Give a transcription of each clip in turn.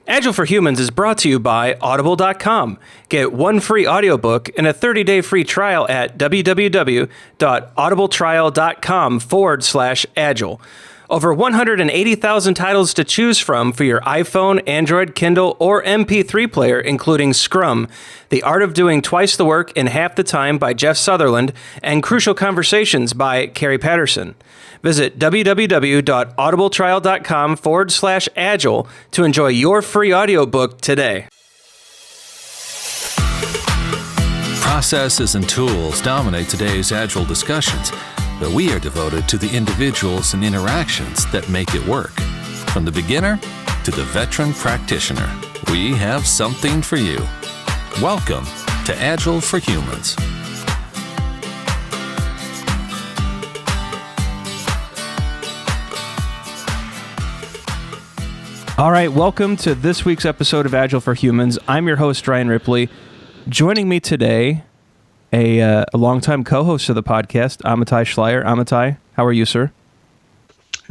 Agile for Humans is brought to you by Audible.com. Get one free audiobook and a 30-day free trial at www.audibletrial.com/agile. Over 180,000 titles to choose from for your iPhone, Android, Kindle, or MP3 player, including Scrum, The Art of Doing Twice the Work in Half the Time by Jeff Sutherland, and Crucial Conversations by Carrie Patterson. Visit www.audibletrial.com/agile to enjoy your free audiobook today. Processes and tools dominate today's Agile discussions, but we are devoted to the individuals and interactions that make it work. From the beginner to the veteran practitioner, we have something for you. Welcome to Agile for Humans. All right, welcome to this week's episode of Agile for Humans. I'm your host, Ryan Ripley. Joining me today, a longtime co-host of the podcast, Amitai Schleier. Amitai, how are you, sir?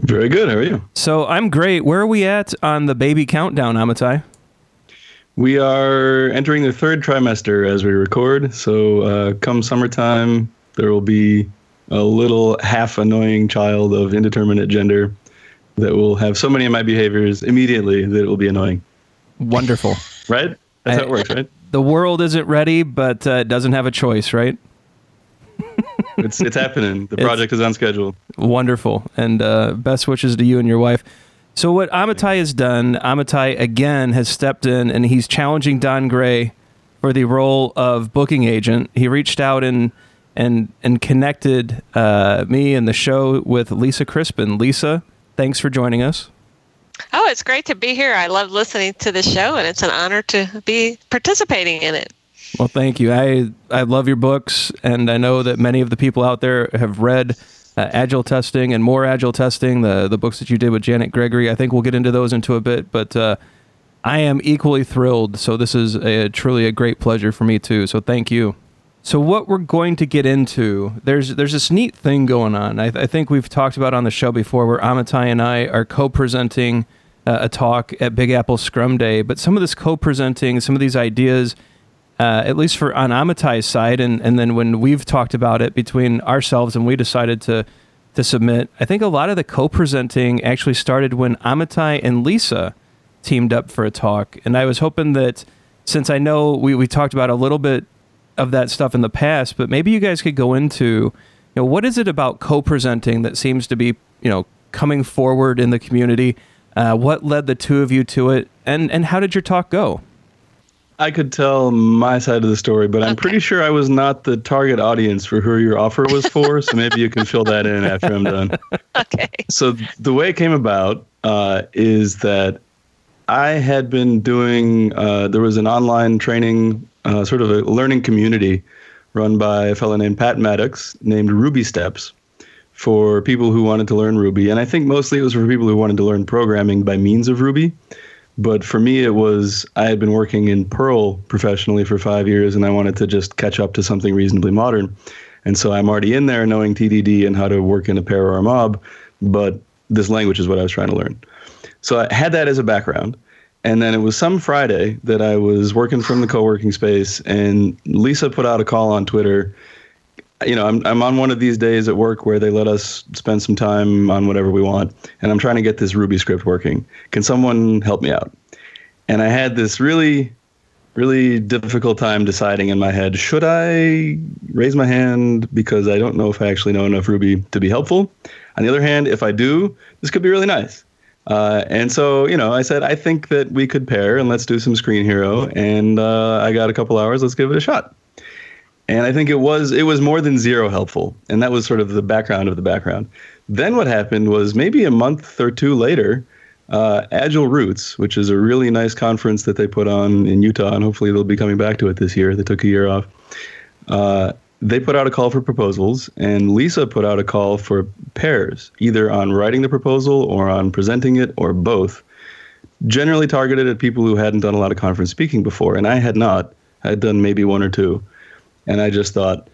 Very good. How are you? So I'm great. Where are we at on the baby countdown, Amitai? We are entering the third trimester as we record. So come summertime, there will be a little half annoying child of indeterminate gender that will have so many of my behaviors immediately that it will be annoying. Wonderful. Right? That's how it works, right? The world isn't ready, but doesn't have a choice, right? It's happening. The project is on schedule. Wonderful. And best wishes to you and your wife. So what Amitai has done, Amitai again has stepped in and he's challenging Don Gray for the role of booking agent. He reached out and connected me and the show with Lisa Crispin. Lisa, thanks for joining us. Oh, it's great to be here. I love listening to the show, and it's an honor to be participating in it. Well, thank you. I love your books, and I know that many of the people out there have read Agile Testing and More Agile Testing, the books that you did with Janet Gregory. I think we'll get into those into a bit, but I am equally thrilled, so this is truly a great pleasure for me too, so thank you. So what we're going to get into, there's this neat thing going on. I think we've talked about on the show before where Amitai and I are co-presenting a talk at Big Apple Scrum Day, but some of this co-presenting, some of these ideas, at least for on Amitai's side, and then when we've talked about it between ourselves and we decided to submit, I think a lot of the co-presenting actually started when Amitai and Lisa teamed up for a talk. And I was hoping that, since I know we talked about a little bit of that stuff in the past, but maybe you guys could go into, what is it about co-presenting that seems to be, coming forward in the community? What led the two of you to it, and how did your talk go? I could tell my side of the story, but I'm pretty sure I was not the target audience for who your offer was for, so maybe you can fill that in after I'm done. Okay. So the way it came about is that I had been doing, there was an online training, sort of a learning community run by a fellow named Pat Maddox named Ruby Steps for people who wanted to learn Ruby. And I think mostly it was for people who wanted to learn programming by means of Ruby. But for me, I had been working in Perl professionally for 5 years, and I wanted to just catch up to something reasonably modern. And so I'm already in there knowing TDD and how to work in a pair or a mob, but this language is what I was trying to learn. So I had that as a background. And then it was some Friday that I was working from the co-working space, and Lisa put out a call on Twitter. I'm on one of these days at work where they let us spend some time on whatever we want, and I'm trying to get this Ruby script working. Can someone help me out? And I had this really, really difficult time deciding in my head, should I raise my hand because I don't know if I actually know enough Ruby to be helpful? On the other hand, if I do, this could be really nice. And so, I said, I think that we could pair and let's do some Screen Hero. And I got a couple hours. Let's give it a shot. And I think it was more than zero helpful. And that was sort of the background of the background. Then what happened was maybe a month or two later, Agile Roots, which is a really nice conference that they put on in Utah, and hopefully they'll be coming back to it this year. They took a year off. They put out a call for proposals, and Lisa put out a call for pairs, either on writing the proposal or on presenting it or both, generally targeted at people who hadn't done a lot of conference speaking before. And I had not. I had done maybe one or two. And I just thought,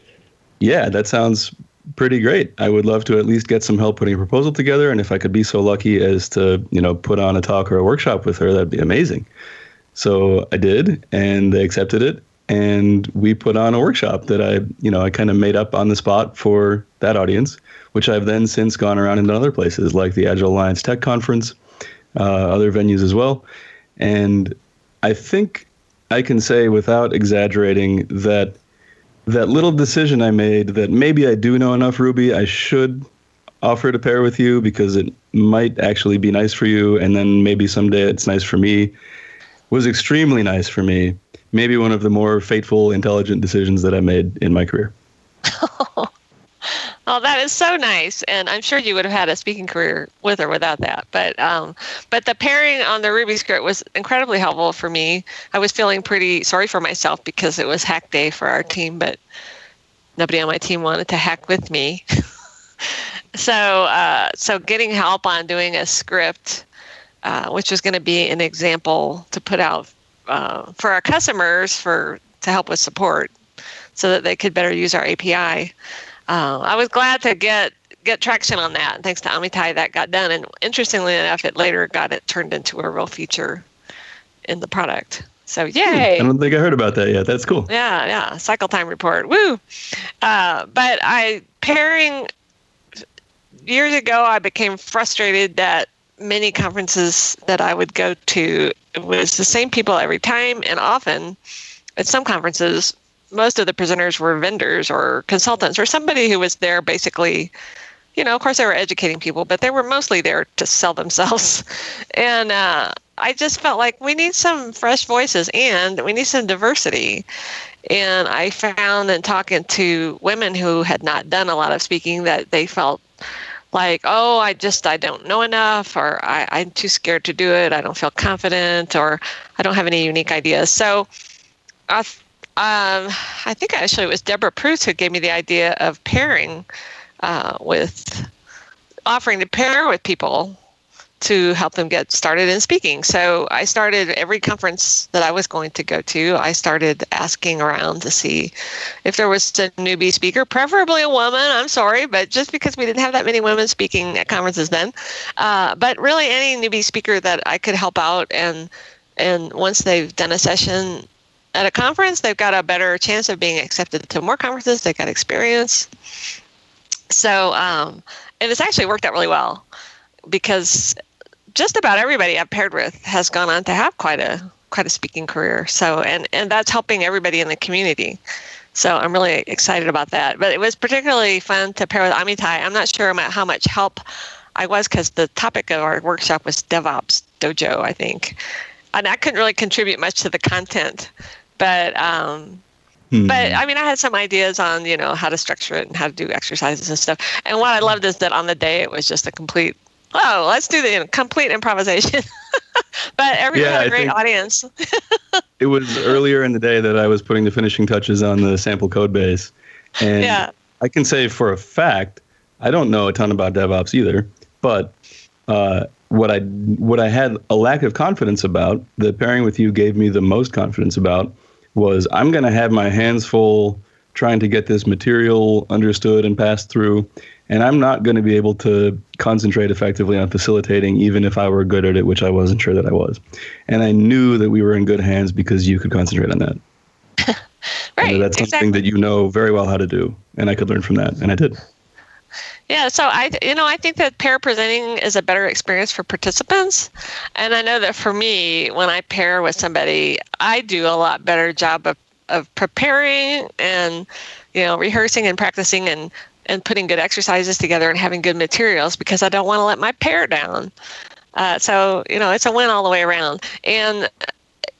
yeah, that sounds pretty great. I would love to at least get some help putting a proposal together. And if I could be so lucky as to, put on a talk or a workshop with her, that'd be amazing. So I did, and they accepted it. And we put on a workshop that I kind of made up on the spot for that audience, which I've then since gone around into other places like the Agile Alliance Tech Conference, other venues as well. And I think I can say without exaggerating that little decision I made that maybe I do know enough Ruby, I should offer to pair with you because it might actually be nice for you. And then maybe someday it's nice for me, was extremely nice for me. Maybe one of the more fateful, intelligent decisions that I made in my career. Oh, that is so nice. And I'm sure you would have had a speaking career with or without that. But the pairing on the Ruby script was incredibly helpful for me. I was feeling pretty sorry for myself because it was hack day for our team, but nobody on my team wanted to hack with me. So getting help on doing a script, which was going to be an example to put out for our customers to help with support so that they could better use our API. I was glad to get traction on that. Thanks to Amitai, that got done. And interestingly enough, it later got it turned into a real feature in the product. So yay! I don't think I heard about that yet. That's cool. Yeah. Cycle time report. Woo! But pairing years ago, I became frustrated that many conferences that I would go to, it was the same people every time, and often at some conferences, most of the presenters were vendors or consultants or somebody who was there basically, of course they were educating people, but they were mostly there to sell themselves. And I just felt like we need some fresh voices and we need some diversity. And I found in talking to women who had not done a lot of speaking that they felt like, oh, I don't know enough, or I'm too scared to do it. I don't feel confident, or I don't have any unique ideas. So I think actually it was Deborah Pruce who gave me the idea of offering to pair with people to help them get started in speaking. So I started every conference that I was going to go to, I started asking around to see if there was a newbie speaker, preferably a woman. I'm sorry, but just because we didn't have that many women speaking at conferences then. But really any newbie speaker that I could help out. And once they've done a session at a conference, they've got a better chance of being accepted to more conferences. They've got experience. So, and it's actually worked out really well because just about everybody I've paired with has gone on to have quite a speaking career. So, and that's helping everybody in the community. So I'm really excited about that. But it was particularly fun to pair with Amitai. I'm not sure about how much help I was because the topic of our workshop was DevOps Dojo, I think. And I couldn't really contribute much to the content. But I had some ideas on, how to structure it and how to do exercises and stuff. And what I loved is that on the day, it was just a complete, let's do the complete improvisation. But everyone had a great audience. It was earlier in the day that I was putting the finishing touches on the sample code base. And I can say for a fact, I don't know a ton about DevOps either, but what I had a lack of confidence about, the pairing with you gave me the most confidence about, was I'm going to have my hands full trying to get this material understood and passed through, and I'm not going to be able to concentrate effectively on facilitating even if I were good at it, which I wasn't sure that I was. And I knew that we were in good hands because you could concentrate on that. Right, that's something that you know very well how to do, and I could learn from that, and I did. Yeah, so I think that pair presenting is a better experience for participants. And I know that for me, when I pair with somebody, I do a lot better job of preparing and, rehearsing and practicing and putting good exercises together and having good materials because I don't want to let my pair down. So, it's a win all the way around. And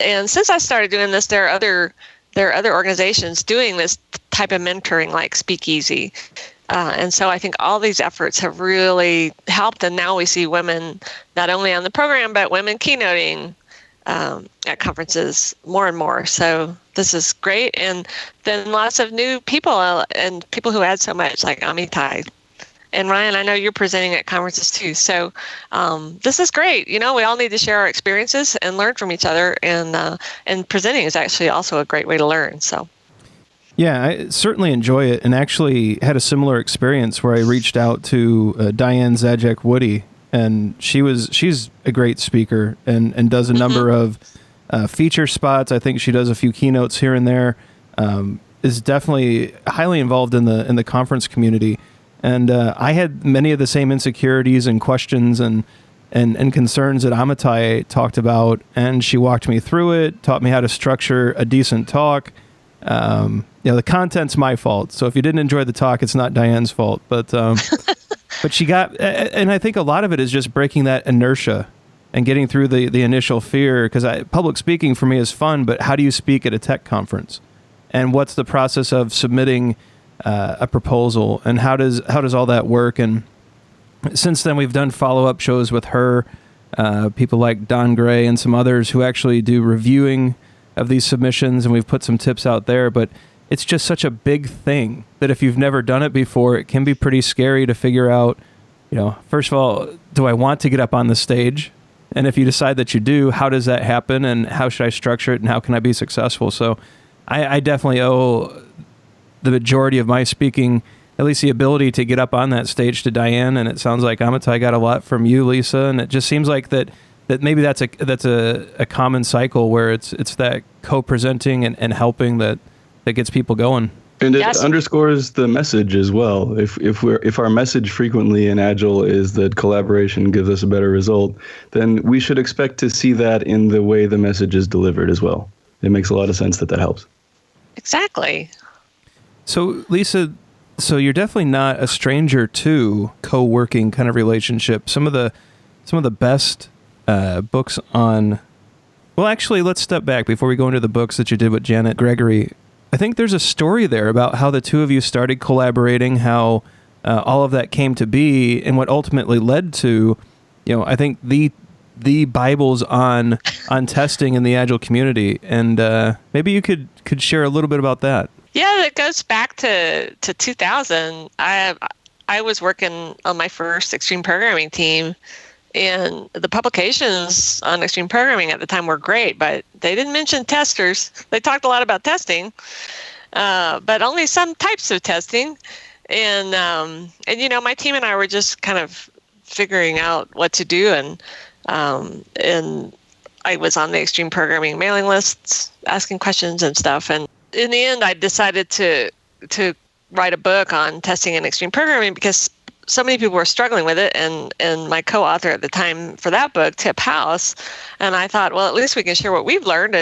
since I started doing this, there are other organizations doing this type of mentoring like Speakeasy. And so I think all these efforts have really helped. And now we see women not only on the program, but women keynoting at conferences more and more. So this is great. And then lots of new people and people who add so much, like Amitai. And Ryan, I know you're presenting at conferences too. So this is great. We all need to share our experiences and learn from each other. And presenting is actually also a great way to learn. So. Yeah, I certainly enjoy it, and actually had a similar experience where I reached out to Diane Zajac-Woody, and she's a great speaker and does a number of feature spots. I think she does a few keynotes here and there. Is definitely highly involved in the conference community, and I had many of the same insecurities and questions and concerns that Amitai talked about, and she walked me through it, taught me how to structure a decent talk. The content's my fault, so if you didn't enjoy the talk, it's not Diane's fault. But but she got, and I think a lot of it is just breaking that inertia and getting through the initial fear. Because public speaking for me is fun, but how do you speak at a tech conference? And what's the process of submitting a proposal, and how does all that work? And since then, we've done follow-up shows with her, people like Don Gray and some others who actually do reviewing of these submissions, and we've put some tips out there. But it's just such a big thing that if you've never done it before, it can be pretty scary to figure out, first of all, do I want to get up on the stage? And if you decide that you do, how does that happen, and how should I structure it, and how can I be successful? So I definitely owe the majority of my speaking, at least the ability to get up on that stage, to Diane, and it sounds like Amitai got a lot from you, Lisa, and it just seems like that maybe that's a common cycle where it's that co-presenting and helping that gets people going. And it underscores the message as well. If our message frequently in Agile is that collaboration gives us a better result, then we should expect to see that in the way the message is delivered as well. It makes a lot of sense that helps. Exactly. So, Lisa, you're definitely not a stranger to co-working kind of relationship. Some of the best books on... Well, actually, let's step back before we go into the books that you did with Janet Gregory. I think there's a story there about how the two of you started collaborating, how all of that came to be, and what ultimately led to, I think the Bibles on testing in the Agile community. And maybe you could share a little bit about that. Yeah, it goes back to 2000. I was working on my first extreme programming team, and the publications on extreme programming at the time were great, but they didn't mention testers. They talked a lot about testing, but only some types of testing. And my team and I were just kind of figuring out what to do, and I was on the extreme programming mailing lists, asking questions and stuff. And in the end, I decided to write a book on testing and extreme programming because so many people were struggling with it, and my co-author at the time for that book, Tip House, and I thought, well, at least we can share what we've learned,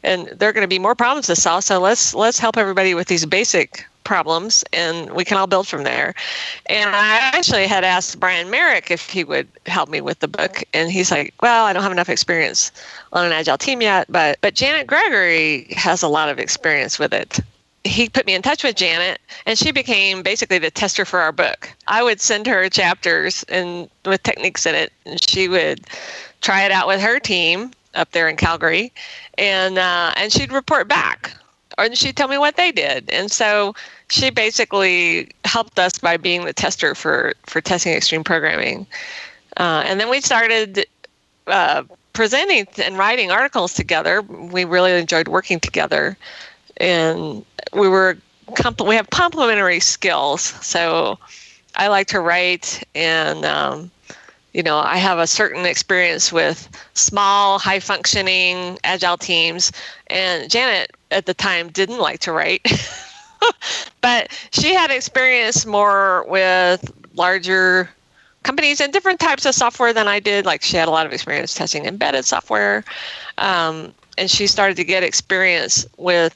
and there are going to be more problems to solve, so let's help everybody with these basic problems, and we can all build from there. And I actually had asked Brian Merrick if he would help me with the book, and he's like, well, I don't have enough experience on an Agile team yet, but Janet Gregory has a lot of experience with it. He put me in touch with Janet, and she became basically the tester for our book. I would send her chapters and with techniques in it, and she would try it out with her team up there in Calgary, and she'd report back, or she'd tell me what they did. And so she basically helped us by being the tester for testing extreme programming. And then we started presenting and writing articles together. We really enjoyed working together, and we have complementary skills. So I like to write, and I have a certain experience with small, high-functioning Agile teams, and Janet at the time didn't like to write, but she had experience more with larger companies and different types of software than I did. Like, she had a lot of experience testing embedded software, and she started to get experience with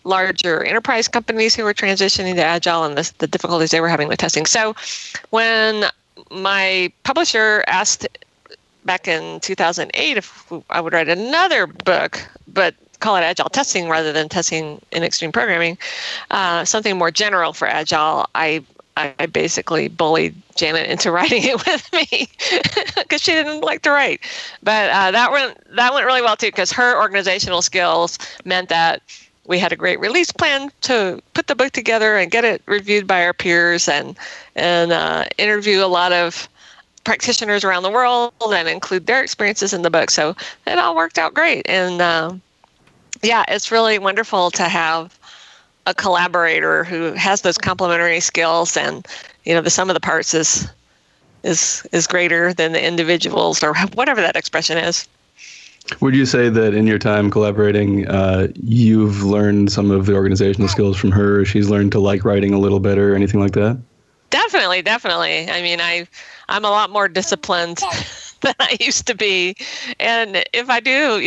larger enterprise companies who were transitioning to Agile and the difficulties they were having with testing. So when my publisher asked back in 2008 if I would write another book, but call it Agile testing rather than testing in extreme programming, something more general for Agile, I basically bullied Janet into writing it with me because she didn't like to write. But that went really well too, because her organizational skills meant that we had a great release plan to put the book together and get it reviewed by our peers, and interview a lot of practitioners around the world and include their experiences in the book. So it all worked out great. And it's really wonderful to have a collaborator who has those complementary skills, and the sum of the parts is greater than the individuals, or whatever that expression is. Would you say that in your time collaborating, you've learned some of the organizational skills from her? She's learned to like writing a little better, or anything like that? Definitely. I mean, I'm a lot more disciplined than I used to be, and if I do,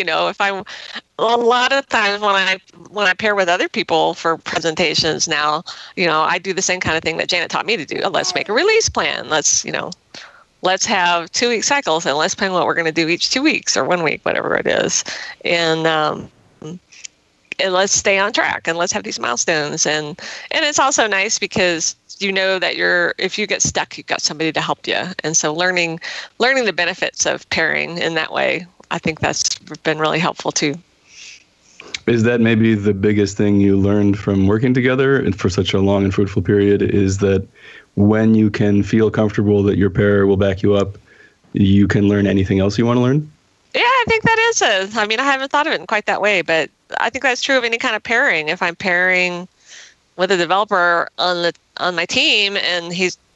a lot of times when I pair with other people for presentations now, I do the same kind of thing that Janet taught me to do. Let's make a release plan. Let's have 2-week cycles, and let's plan what we're going to do each 2 weeks or 1 week, whatever it is, and let's stay on track, and let's have these milestones, and it's also nice because that if you get stuck, you've got somebody to help you. And so learning the benefits of pairing in that way, I think that's been really helpful too. Is that maybe the biggest thing you learned from working together and for such a long and fruitful period, is that when you can feel comfortable that your pair will back you up, you can learn anything else you want to learn? Yeah, I think that is I haven't thought of it in quite that way, but I think that's true of any kind of pairing. If I'm pairing with a developer on my team and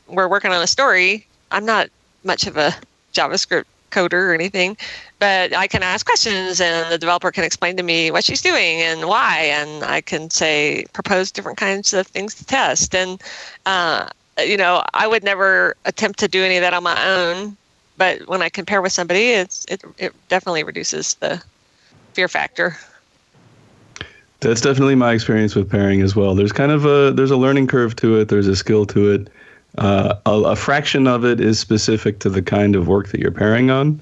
we're working on a story, I'm not much of a JavaScript coder or anything, but I can ask questions and the developer can explain to me what she's doing and why, and I can propose different kinds of things to test. And I would never attempt to do any of that on my own, but when I can pair with somebody, it definitely reduces the fear factor. That's definitely my experience with pairing as well. There's there's a learning curve to it. There's a skill to it. A fraction of it is specific to the kind of work that you're pairing on.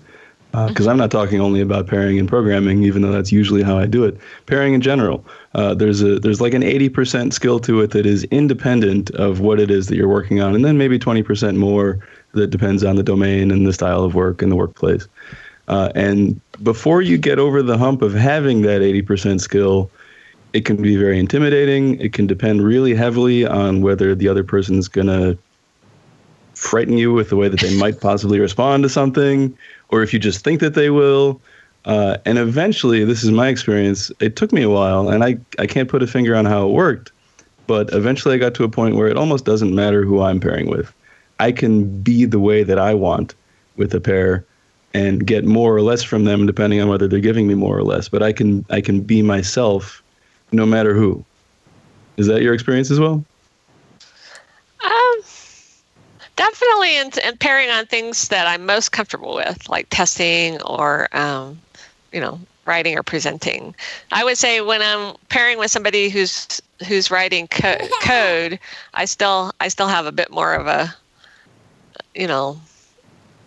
Because I'm not talking only about pairing in programming, even though that's usually how I do it. Pairing in general, there's like an 80% skill to it that is independent of what it is that you're working on, and then maybe 20% more that depends on the domain and the style of work and the workplace. And before you get over the hump of having that 80% skill, it can be very intimidating. It can depend really heavily on whether the other person's going to frighten you with the way that they might possibly respond to something, or if you just think that they will. And eventually, this is my experience, it took me a while, and I can't put a finger on how it worked, but eventually I got to a point where it almost doesn't matter who I'm pairing with. I can be the way that I want with a pair and get more or less from them depending on whether they're giving me more or less. But I can be myself no matter who. Is that your experience as well? Definitely in pairing on things that I'm most comfortable with, like testing or, writing or presenting. I would say when I'm pairing with somebody who's writing code, I still have a bit more of a,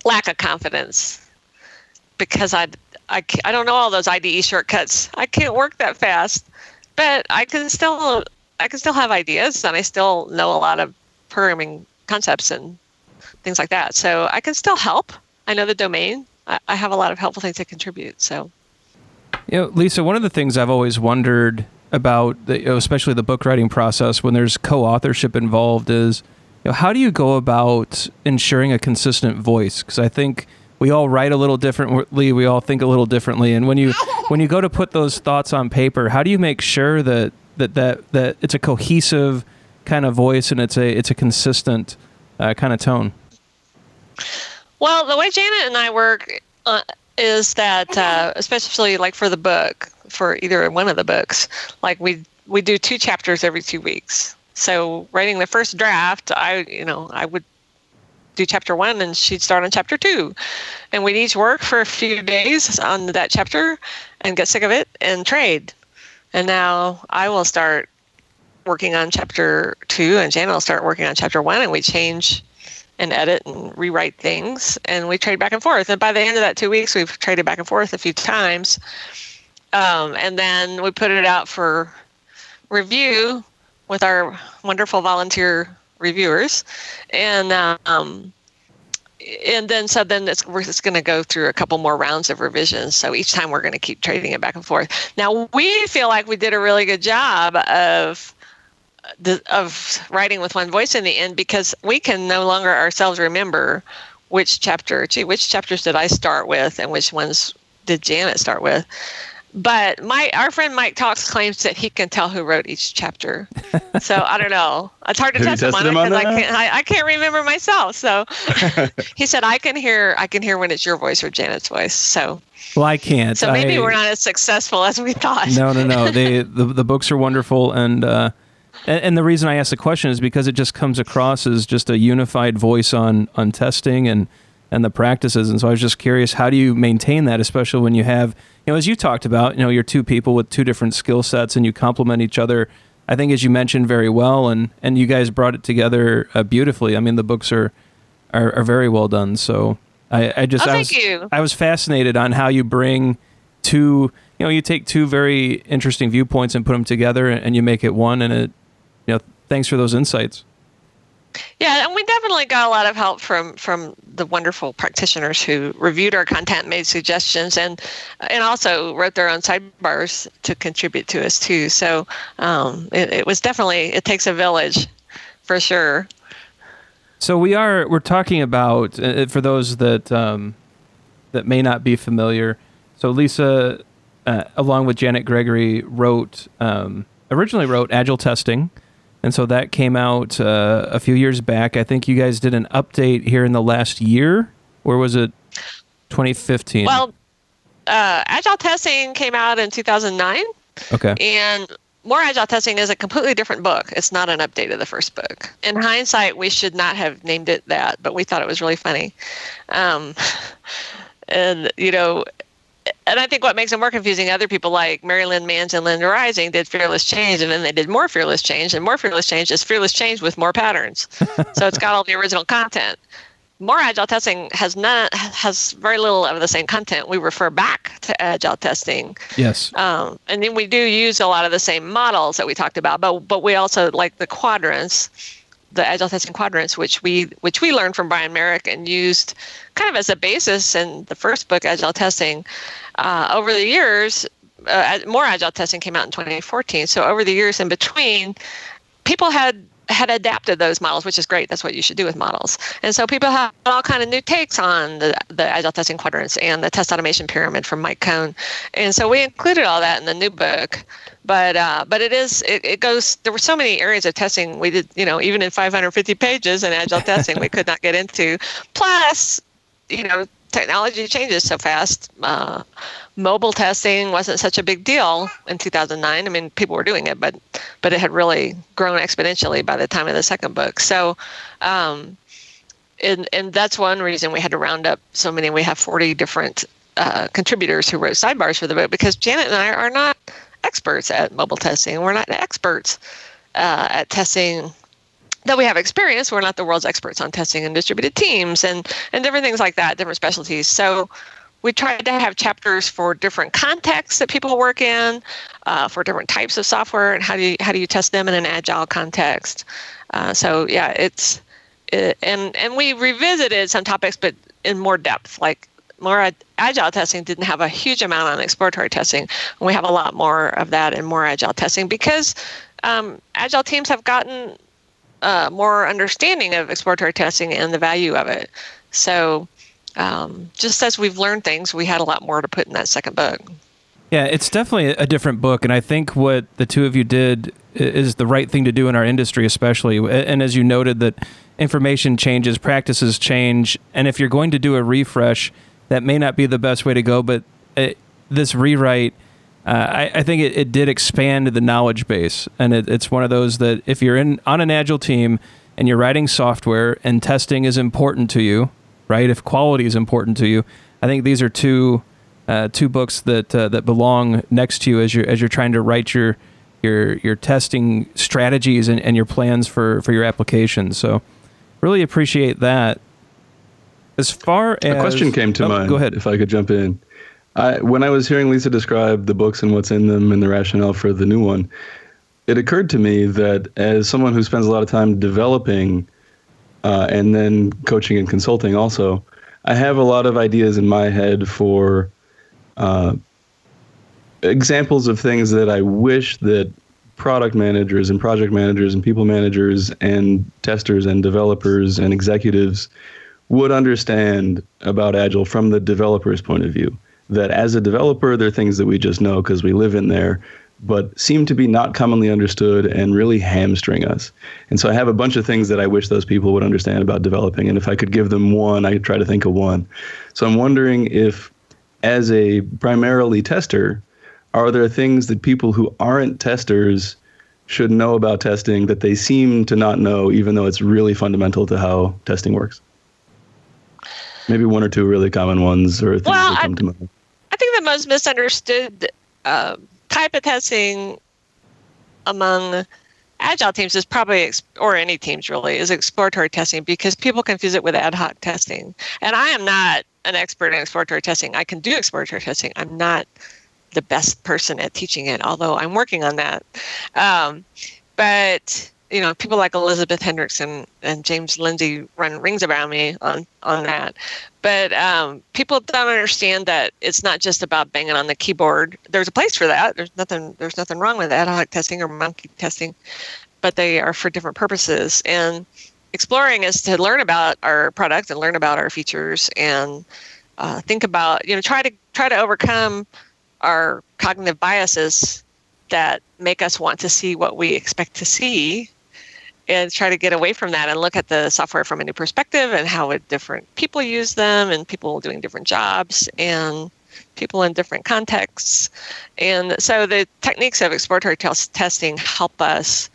lack of confidence because I don't know all those IDE shortcuts. I can't work that fast, but I can still have ideas, and I still know a lot of programming concepts and things like that. So I can still help. I know the domain. I have a lot of helpful things to contribute. So, Lisa, one of the things I've always wondered about, especially the book writing process when there's co-authorship involved, is how do you go about ensuring a consistent voice? Because I think we all write a little differently. We all think a little differently. And when you go to put those thoughts on paper, how do you make sure that it's a cohesive kind of voice and it's a consistent kind of tone? Well, the way Janet and I work is that, especially like for the book, for either one of the books, like we do 2 chapters every 2 weeks. So writing the first draft, I would do chapter 1 and she'd start on chapter 2. And we'd each work for a few days on that chapter and get sick of it and trade. And now I will start working on chapter 2 and Janet will start working on chapter 1, and we change and edit and rewrite things, and we trade back and forth. And by the end of that 2 weeks, we've traded back and forth a few times. And then we put it out for review with our wonderful volunteer reviewers. And then it's going to go through a couple more rounds of revisions. So each time we're going to keep trading it back and forth. Now, we feel like we did a really good job of writing with one voice in the end, because we can no longer ourselves remember which chapters did I start with and which ones did Janet start with. But our friend Mike Talks claims that he can tell who wrote each chapter. So I don't know. It's hard to Have you test him on tested it him on because that? I can't remember myself. So he said I can hear when it's your voice or Janet's voice. So Well, I can't. So maybe we're not as successful as we thought. No. The books are wonderful, and the reason I asked the question is because it just comes across as just a unified voice on testing and the practices. And so I was just curious, how do you maintain that, especially when you have, as you talked about, you're two people with two different skill sets and you complement each other, I think, as you mentioned, very well, and you guys brought it together beautifully. I mean, the books are very well done. So thank you. I was fascinated on how you bring two, you take two very interesting viewpoints and put them together and you make it one, and thanks for those insights. Yeah, and we definitely got a lot of help from the wonderful practitioners who reviewed our content, made suggestions, and also wrote their own sidebars to contribute to us too. So it was definitely, it takes a village for sure. So we're talking about, for those that may not be familiar. So Lisa, along with Janet Gregory, originally wrote Agile Testing. And so that came out a few years back. I think you guys did an update here in the last year, or was it 2015? Well, Agile Testing came out in 2009. Okay. And More Agile Testing is a completely different book. It's not an update of the first book. In hindsight, we should not have named it that, but we thought it was really funny. And I think what makes it more confusing, other people like Mary Lynn Manns and Linda Rising did Fearless Change, and then they did More Fearless Change, and More Fearless Change is Fearless Change with more patterns. So it's got all the original content. More Agile Testing has very little of the same content. We refer back to Agile Testing. Yes. And then we do use a lot of the same models that we talked about, but we also like the quadrants, the Agile Testing quadrants, which we learned from Brian Merrick and used kind of as a basis in the first book, Agile Testing. Over the years, More Agile Testing came out in 2014. So over the years in between, people had adapted those models, which is great. That's what you should do with models. And so people have all kind of new takes on the Agile Testing quadrants and the test automation pyramid from Mike Cohn. And so we included all that in the new book. But it goes, there were so many areas of testing we did, even in 550 pages in Agile Testing, we could not get into. Plus, technology changes so fast. Mobile testing wasn't such a big deal in 2009. I mean, people were doing it, but it had really grown exponentially by the time of the second book. So, and that's one reason we had to round up so many. We have 40 different contributors who wrote sidebars for the book, because Janet and I are not experts at mobile testing. We're not experts at testing. Though we have experience, we're not the world's experts on testing and distributed teams and different things like that, different specialties. So we tried to have chapters for different contexts that people work in, for different types of software, and how do you test them in an agile context. And we revisited some topics, but in more depth. Like More Agile Testing didn't have a huge amount on exploratory testing, and we have a lot more of that in More Agile Testing because agile teams have gotten more understanding of exploratory testing and the value of it. So just as we've learned things, we had a lot more to put in that second book. Yeah, it's definitely a different book. And I think what the two of you did is the right thing to do in our industry, especially. And as you noted, that information changes, practices change. And if you're going to do a refresh, that may not be the best way to go. But this rewrite, I think it did expand the knowledge base. And it's one of those that if you're on an Agile team and you're writing software and testing is important to you, right? If quality is important to you, I think these are two books that belong next to you as you're trying to write your testing strategies and your plans for your applications. So really appreciate that. As far as a question came to mind, go ahead. If I could jump in. When I was hearing Lisa describe the books and what's in them and the rationale for the new one, it occurred to me that as someone who spends a lot of time developing and then coaching and consulting also, I have a lot of ideas in my head for examples of things that I wish that product managers and project managers and people managers and testers and developers and executives would understand about Agile from the developer's point of view. that as a developer, there are things that we just know because we live in there, but seem to be not commonly understood and really hamstring us. And so I have a bunch of things that I wish those people would understand about developing. And if I could give them one, I could try to think of one. So I'm wondering if, as a primarily tester, are there things that people who aren't testers should know about testing that they seem to not know, even though it's really fundamental to how testing works? Maybe one or two really common ones or things that come to mind. I think the most misunderstood type of testing among Agile teams is probably, or any teams really, is exploratory testing, because people confuse it with ad hoc testing. And I am not an expert in exploratory testing. I can do exploratory testing. I'm not the best person at teaching it, although I'm working on that. But people like Elizabeth Hendrickson and James Lindsay run rings around me on that. But people don't understand that it's not just about banging on the keyboard. There's a place for that. There's nothing wrong with ad hoc testing or monkey testing, but they are for different purposes. And exploring is to learn about our product and learn about our features and think about, try to overcome our cognitive biases that make us want to see what we expect to see, and try to get away from that and look at the software from a new perspective and how different people use them, and people doing different jobs and people in different contexts. And so the techniques of exploratory testing help us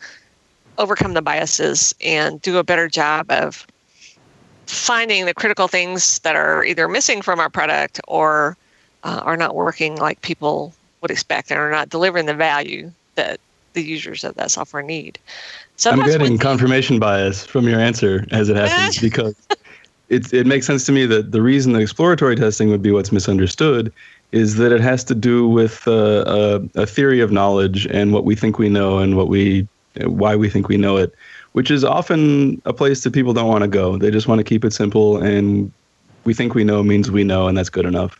overcome the biases and do a better job of finding the critical things that are either missing from our product or are not working like people would expect and are not delivering the value that the users of that software need. So I'm getting confirmation bias from your answer as it happens, because it makes sense to me that the reason that exploratory testing would be what's misunderstood is that it has to do with a theory of knowledge and what we think we know and why we think we know it, which is often a place that people don't want to go. They just want to keep it simple, and we think we know means we know, and that's good enough.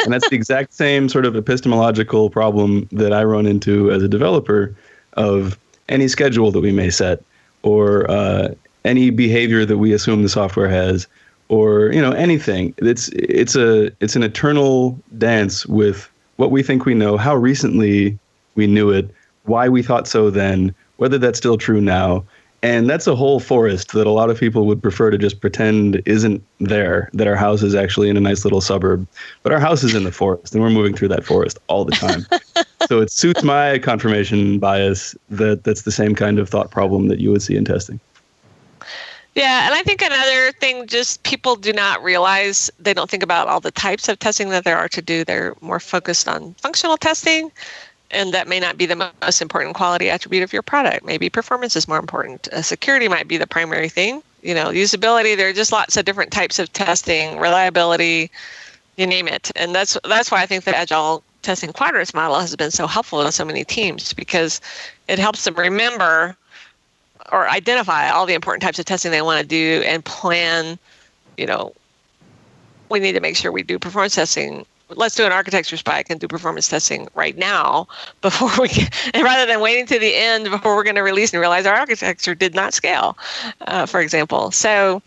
And that's the exact same sort of epistemological problem that I run into as a developer of any schedule that we may set, or any behavior that we assume the software has, or anything. It's an eternal dance with what we think we know, how recently we knew it, why we thought so then, whether that's still true now. And that's a whole forest that a lot of people would prefer to just pretend isn't there, that our house is actually in a nice little suburb. But our house is in the forest, and we're moving through that forest all the time. So it suits my confirmation bias that that's the same kind of thought problem that you would see in testing. Yeah, and I think another thing, just people do not realize, they don't think about all the types of testing that there are to do. They're more focused on functional testing, and that may not be the most important quality attribute of your product. Maybe performance is more important. Security might be the primary thing. Usability, there are just lots of different types of testing, reliability, you name it. And that's why I think the Agile testing quadrants model has been so helpful to so many teams, because it helps them remember or identify all the important types of testing they want to do and plan, we need to make sure we do performance testing. Let's do an architecture spike and do performance testing right now before and rather than waiting to the end before we're going to release and realize our architecture did not scale, for example. So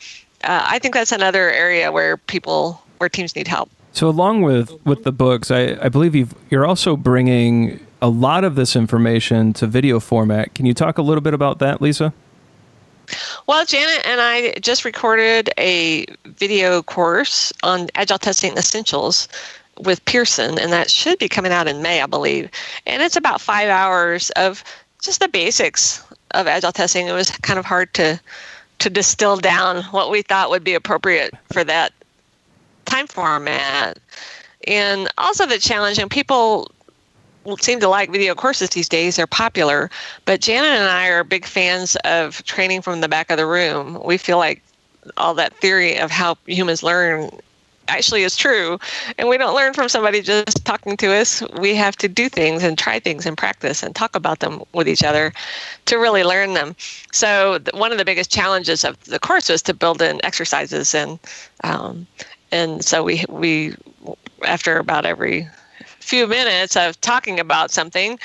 I think that's another area where teams need help. So along with the books, I believe you're also bringing a lot of this information to video format. Can you talk a little bit about that, Lisa? Well, Janet and I just recorded a video course on Agile Testing Essentials with Pearson, and that should be coming out in May, I believe. And it's about 5 hours of just the basics of Agile testing. It was kind of hard to distill down what we thought would be appropriate for that time format. And also the challenge, and people seem to like video courses these days, they're popular, but Janet and I are big fans of training from the back of the room. We feel like all that theory of how humans learn actually is true, and we don't learn from somebody just talking to us. We have to do things and try things and practice and talk about them with each other to really learn them. So one of the biggest challenges of the course was to build in exercises, and so we after about every few minutes of talking about something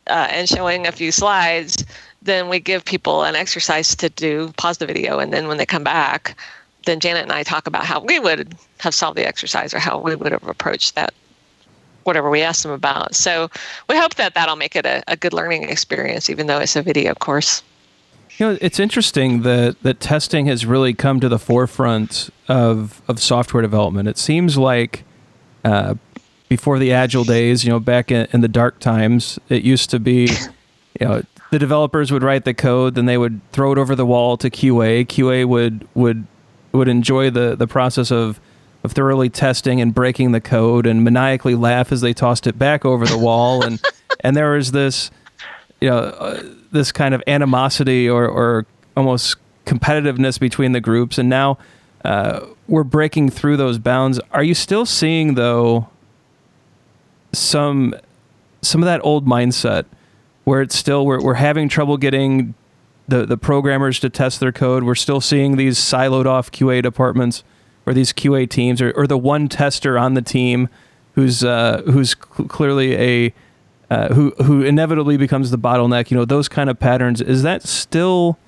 and showing a few slides, then we give people an exercise to do, pause the video, and then when they come back, then Janet and I talk about how we would have solved the exercise or how we would have approached that whatever we ask them about. So we hope that that'll make it a good learning experience, even though it's a video course. It's interesting that testing has really come to the forefront of software development. It seems like before the Agile days, back in the dark times, it used to be, the developers would write the code, then they would throw it over the wall to QA. QA would enjoy the process of thoroughly testing and breaking the code and maniacally laugh as they tossed it back over the wall. And there was this, this kind of animosity or almost competitiveness between the groups. And now we're breaking through those bounds. Are you still seeing, though, some of that old mindset where it's still we're having trouble getting the programmers to test their code? We're still seeing these siloed off QA departments or these QA teams or the one tester on the team who's clearly who inevitably becomes the bottleneck, those kind of patterns. Is that still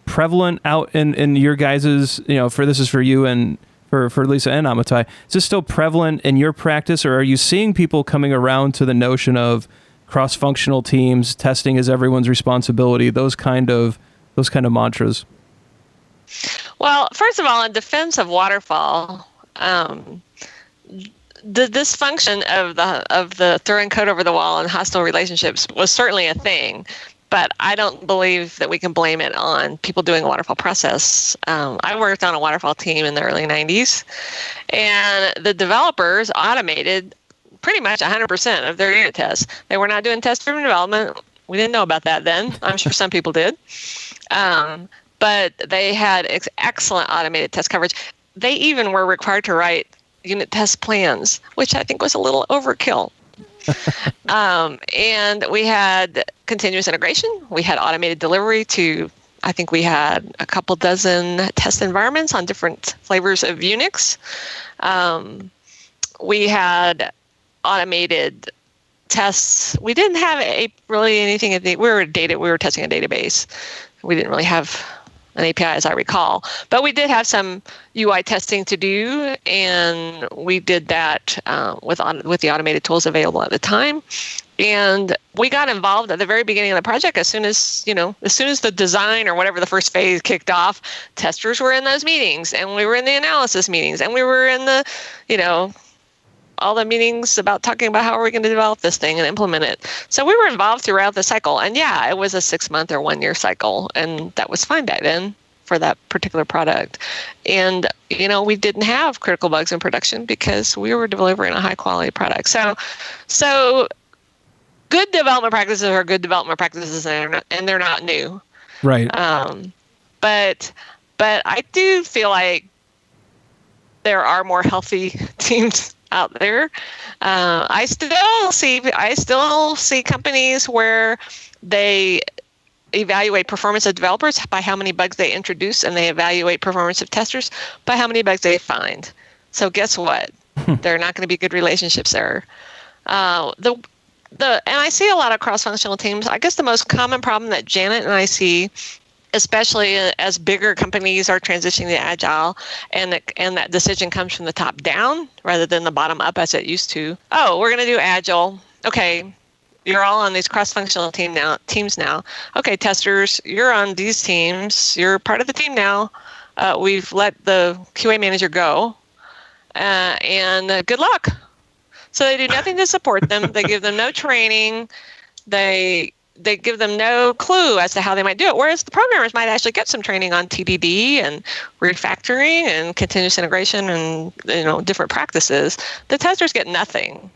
prevalent out in your guys's, this is for you and for Lisa and Amitai, is this still prevalent in your practice, or are you seeing people coming around to the notion of cross-functional teams, testing is everyone's responsibility, those kind of mantras? Well, first of all, in defense of waterfall, the dysfunction of the throwing code over the wall and hostile relationships was certainly a thing, but I don't believe that we can blame it on people doing a waterfall process. I worked on a waterfall team in the early 90s, and the developers automated pretty much 100% of their unit tests. They were not doing test-driven development. We didn't know about that then. I'm sure some people did. But they had excellent automated test coverage. They even were required to write unit test plans, which I think was a little overkill. And we had continuous integration. We had automated delivery to, I think we had a couple dozen test environments on different flavors of Unix. We had automated tests. We didn't have really anything. We were testing a database. We didn't really have an API, as I recall, but we did have some UI testing to do, and we did that with the automated tools available at the time. And we got involved at the very beginning of the project. As soon as the design or whatever the first phase kicked off, testers were in those meetings, and we were in the analysis meetings, and we were in the, all the meetings about talking about how are we going to develop this thing and implement it. So we were involved throughout the cycle. And yeah, it was a 6-month or 1 year cycle. And that was fine back then for that particular product. And, we didn't have critical bugs in production because we were delivering a high quality product. So good development practices are good development practices, and they're not new. Right. But I do feel like there are more healthy teams out there. I still see companies where they evaluate performance of developers by how many bugs they introduce, and they evaluate performance of testers by how many bugs they find. So guess what? There are not going to be good relationships there. And I see a lot of cross-functional teams. I guess the most common problem that Janet and I see, especially as bigger companies are transitioning to Agile, and that decision comes from the top down rather than the bottom up as it used to. Oh, we're going to do Agile. Okay, you're all on these cross-functional teams now. Okay, testers, you're on these teams. You're part of the team now. We've let the QA manager go, and good luck. So they do nothing to support them. They give them no training. They give them no clue as to how they might do it, whereas the programmers might actually get some training on TDD and refactoring and continuous integration and different practices. The testers get nothing.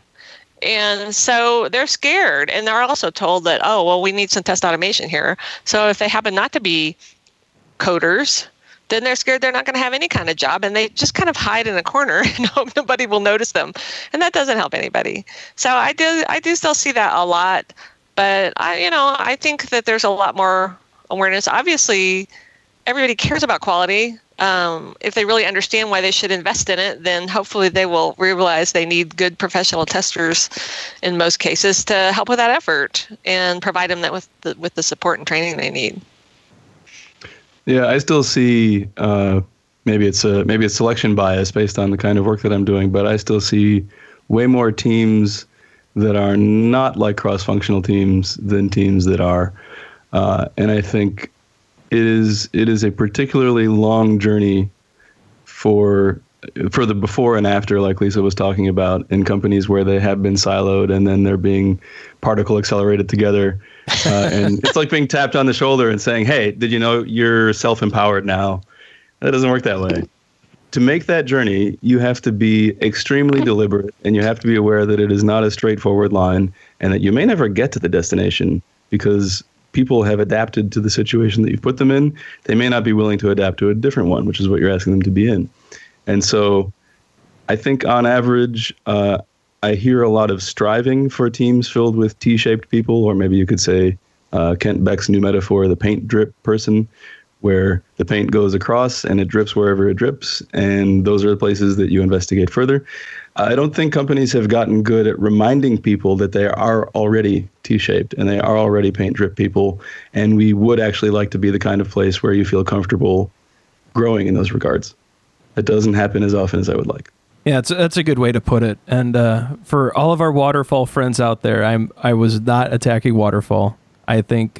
And so they're scared, and they're also told that, we need some test automation here. So if they happen not to be coders, then they're scared they're not going to have any kind of job, and they just kind of hide in a corner and hope nobody will notice them. And that doesn't help anybody. So I do still see that a lot. But I think that there's a lot more awareness. Obviously, everybody cares about quality. If they really understand why they should invest in it, then hopefully they will realize they need good professional testers in most cases to help with that effort and provide them with the support and training they need. Yeah, I still see maybe it's selection bias based on the kind of work that I'm doing, but I still see way more teams that are not like cross-functional teams than teams that are. And I think it is a particularly long journey for the before and after, like Lisa was talking about, in companies where they have been siloed and then they're being particle accelerated together. And it's like being tapped on the shoulder and saying, hey, did you know you're self-empowered now? That doesn't work that way. To make that journey, you have to be extremely deliberate, and you have to be aware that it is not a straightforward line and that you may never get to the destination because people have adapted to the situation that you've put them in. They may not be willing to adapt to a different one, which is what you're asking them to be in. And so I think on average, I hear a lot of striving for teams filled with T-shaped people, or maybe you could say Kent Beck's new metaphor, the paint drip person, where the paint goes across and it drips wherever it drips. And those are the places that you investigate further. I don't think companies have gotten good at reminding people that they are already T-shaped and they are already paint drip people. And we would actually like to be the kind of place where you feel comfortable growing in those regards. It doesn't happen as often as I would like. Yeah, that's a good way to put it. And for all of our waterfall friends out there, I was not attacking waterfall. I think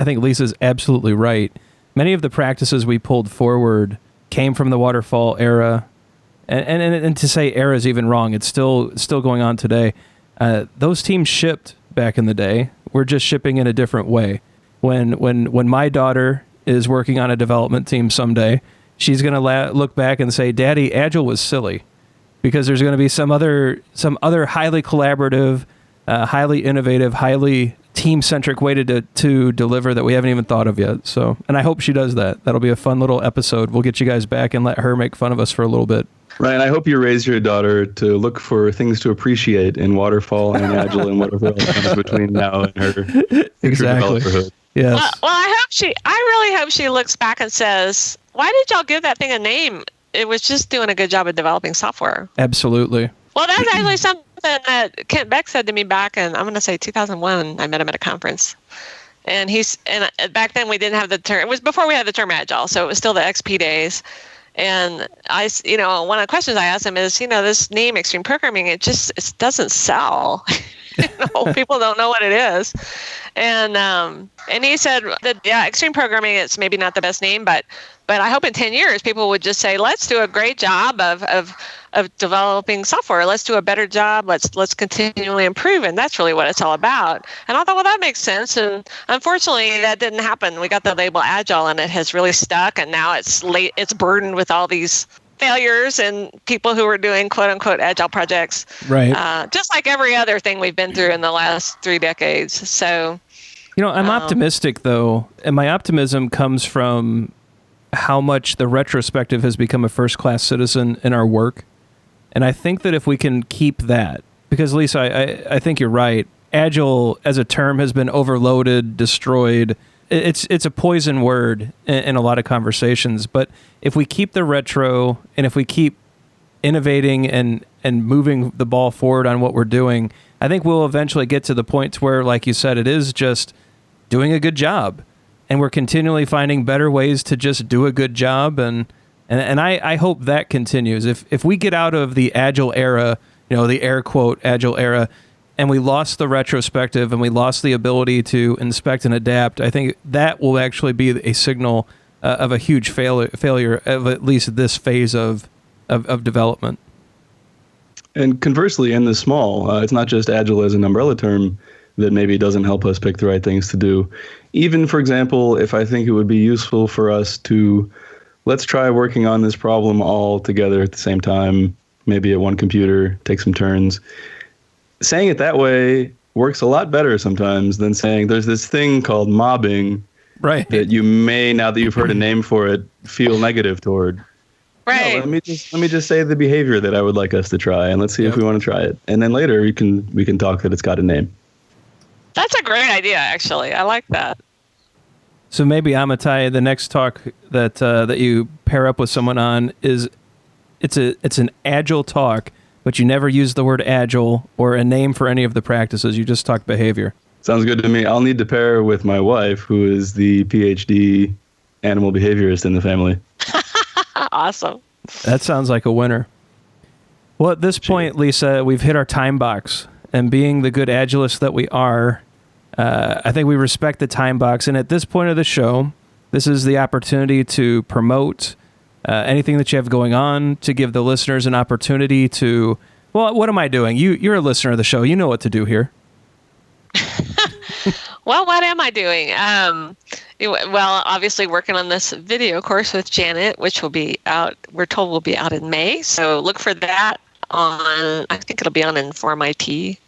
Lisa's absolutely right. Many of the practices we pulled forward came from the waterfall era, and to say era is even wrong. It's still going on today. Those teams shipped back in the day. We're just shipping in a different way. When my daughter is working on a development team someday, she's going to look back and say, "Daddy, Agile was silly," because there's going to be some other highly collaborative, highly innovative, highly team-centric way to deliver that we haven't even thought of yet. So, and I hope she does that. That'll be a fun little episode. We'll get you guys back and let her make fun of us for a little bit. Ryan, I hope you raise your daughter to look for things to appreciate in waterfall and Agile and whatever else comes between now and her future developerhood. Yes. Well, I really hope she looks back and says, "Why did y'all give that thing a name? It was just doing a good job of developing software." Absolutely. Well, that's actually something that Kent Beck said to me back in, I'm going to say 2001. I met him at a conference. And back then we didn't have the term. It was before we had the term Agile, so it was still the XP days. And one of the questions I asked him is, this name Extreme Programming, it doesn't sell. People don't know what it is. And he said that, Extreme Programming, it's maybe not the best name, but I hope in 10 years people would just say, let's do a great job of developing software. Let's do a better job. Let's continually improve. And that's really what it's all about. And I thought, well, that makes sense. And unfortunately, that didn't happen. We got the label Agile and it has really stuck. And now it's burdened with all these failures and people who are doing quote unquote Agile projects. Right. Just like every other thing we've been through in the last 3 decades. So, I'm optimistic though. And my optimism comes from how much the retrospective has become a first-class citizen in our work. And I think that if we can keep that, because Lisa, I think you're right. Agile as a term has been overloaded, destroyed. It's a poison word in a lot of conversations. But if we keep the retro and if we keep innovating and moving the ball forward on what we're doing, I think we'll eventually get to the point where, like you said, it is just doing a good job. And we're continually finding better ways to just do a good job. And I hope that continues. If we get out of the Agile era, the air quote Agile era, and we lost the retrospective and we lost the ability to inspect and adapt, I think that will actually be a signal of a huge failure of at least this phase of development. And conversely, in the small, it's not just Agile as an umbrella term that maybe doesn't help us pick the right things to do. Even, for example, if I think it would be useful for us to, let's try working on this problem all together at the same time, maybe at one computer, take some turns. Saying it that way works a lot better sometimes than saying there's this thing called mobbing, right, that you may, now that you've heard a name for it, feel negative toward. Right. No, let me just say the behavior that I would like us to try, and let's see if we want to try it. And then later we can talk that it's got a name. That's a great idea, actually. I like that. So maybe, Amitai, the next talk that you pair up with someone on is it's an Agile talk, but you never use the word Agile or a name for any of the practices. You just talk behavior. Sounds good to me. I'll need to pair with my wife, who is the PhD animal behaviorist in the family. Awesome. That sounds like a winner. Well, at this point, Lisa, we've hit our time box. and being the good Agilists that we are, I think we respect the time box. And at this point of the show, this is the opportunity to promote anything that you have going on, to give the listeners an opportunity to, well, what am I doing? You're a listener of the show. You know what to do here. Well, what am I doing? Well, obviously working on this video course with Janet, which will be out, we're told will be out in May. So look for that on, I think it'll be on Inform IT.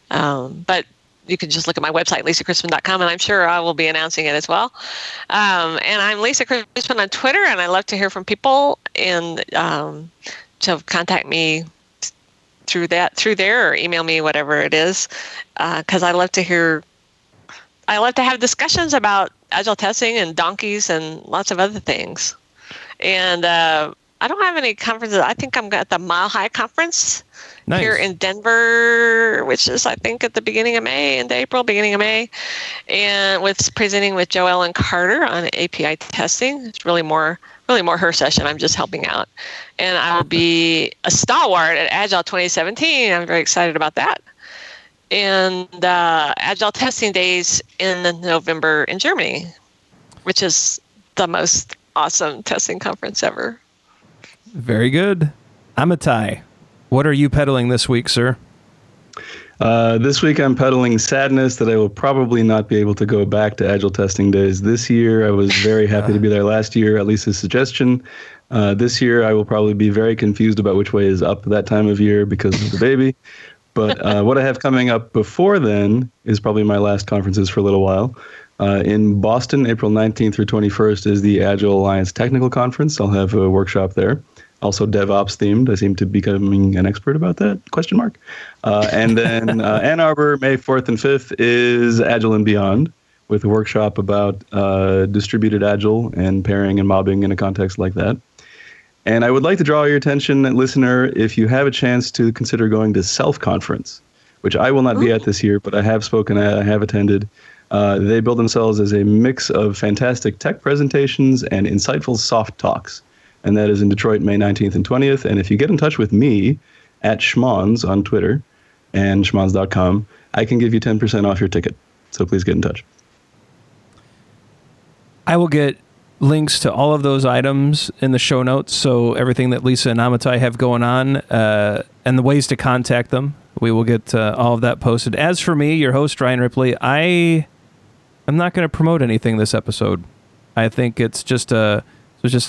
But you can just look at my website, lisacrispin.com, and I'm sure I will be announcing it as well. And I'm Lisa Crispin on Twitter, and I love to hear from people, and to contact me through there, or email me, whatever it is, because I love to have discussions about Agile testing and donkeys and lots of other things. And I don't have any conferences. I think I'm at the Mile High Conference here in Denver, which is, I think, at the beginning of May, beginning of May, and presenting with Joelle and Carter on API testing. It's really more her session. I'm just helping out. And I will be a stalwart at Agile 2017. I'm very excited about that. And Agile Testing Days in November in Germany, which is the most awesome testing conference ever. Very good. Amitai, what are you peddling this week, sir? This week I'm peddling sadness that I will probably not be able to go back to Agile Testing Days this year. I was very happy to be there last year, at least a suggestion. This year I will probably be very confused about which way is up that time of year because of the baby. But what I have coming up before then is probably my last conferences for a little while. In Boston, April 19th through 21st is the Agile Alliance Technical Conference. I'll have a workshop there. Also DevOps themed. I seem to be becoming an expert about that, ? And then Ann Arbor, May 4th and 5th is Agile and Beyond, with a workshop about distributed Agile and pairing and mobbing in a context like that. And I would like to draw your attention, listener, if you have a chance to consider going to Self Conference, which I will not be at this year, but I have spoken at, I have attended. They build themselves as a mix of fantastic tech presentations and insightful soft talks. And that is in Detroit, May 19th and 20th. And if you get in touch with me at Schmons on Twitter and schmons.com, I can give you 10% off your ticket. So please get in touch. I will get links to all of those items in the show notes. So everything that Lisa and Amitai have going on and the ways to contact them, we will get all of that posted. As for me, your host, Ryan Ripley, I am not going to promote anything this episode. I think it's just a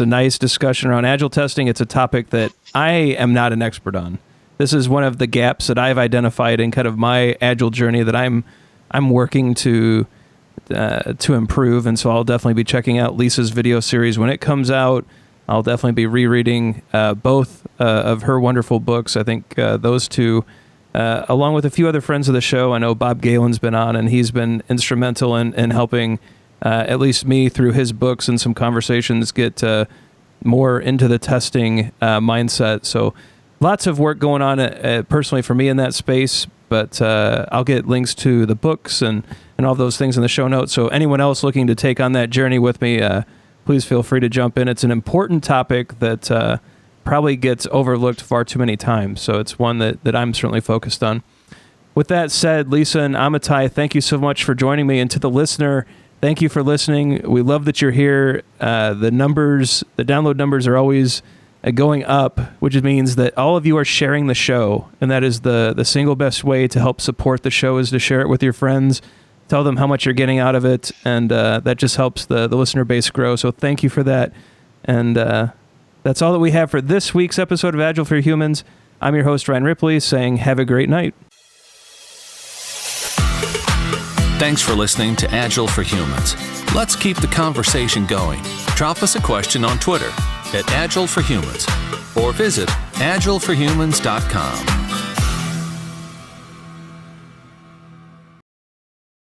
nice discussion around Agile testing. It's a topic that I am not an expert on. This is one of the gaps that I've identified in kind of my Agile journey that I'm working to improve. And so I'll definitely be checking out Lisa's video series when it comes out. I'll definitely be rereading both of her wonderful books. I think those two, along with a few other friends of the show. I know Bob Galen's been on, and he's been instrumental in helping at least me through his books and some conversations get more into the testing mindset. So lots of work going on personally for me in that space, but I'll get links to the books and all those things in the show notes. So anyone else looking to take on that journey with me, please feel free to jump in. It's an important topic that probably gets overlooked far too many times. So it's one that I'm certainly focused on. With that said, Lisa and Amitai, thank you so much for joining me. And to the listener, thank you for listening. We love that you're here. The download numbers are always going up, which means that all of you are sharing the show. And that is the single best way to help support the show, is to share it with your friends. Tell them how much you're getting out of it. And that just helps the listener base grow. So thank you for that. And that's all that we have for this week's episode of Agile for Humans. I'm your host, Ryan Ripley, saying have a great night. Thanks for listening to Agile for Humans. Let's keep the conversation going. Drop us a question on Twitter @AgileForHumans or visit agileforhumans.com.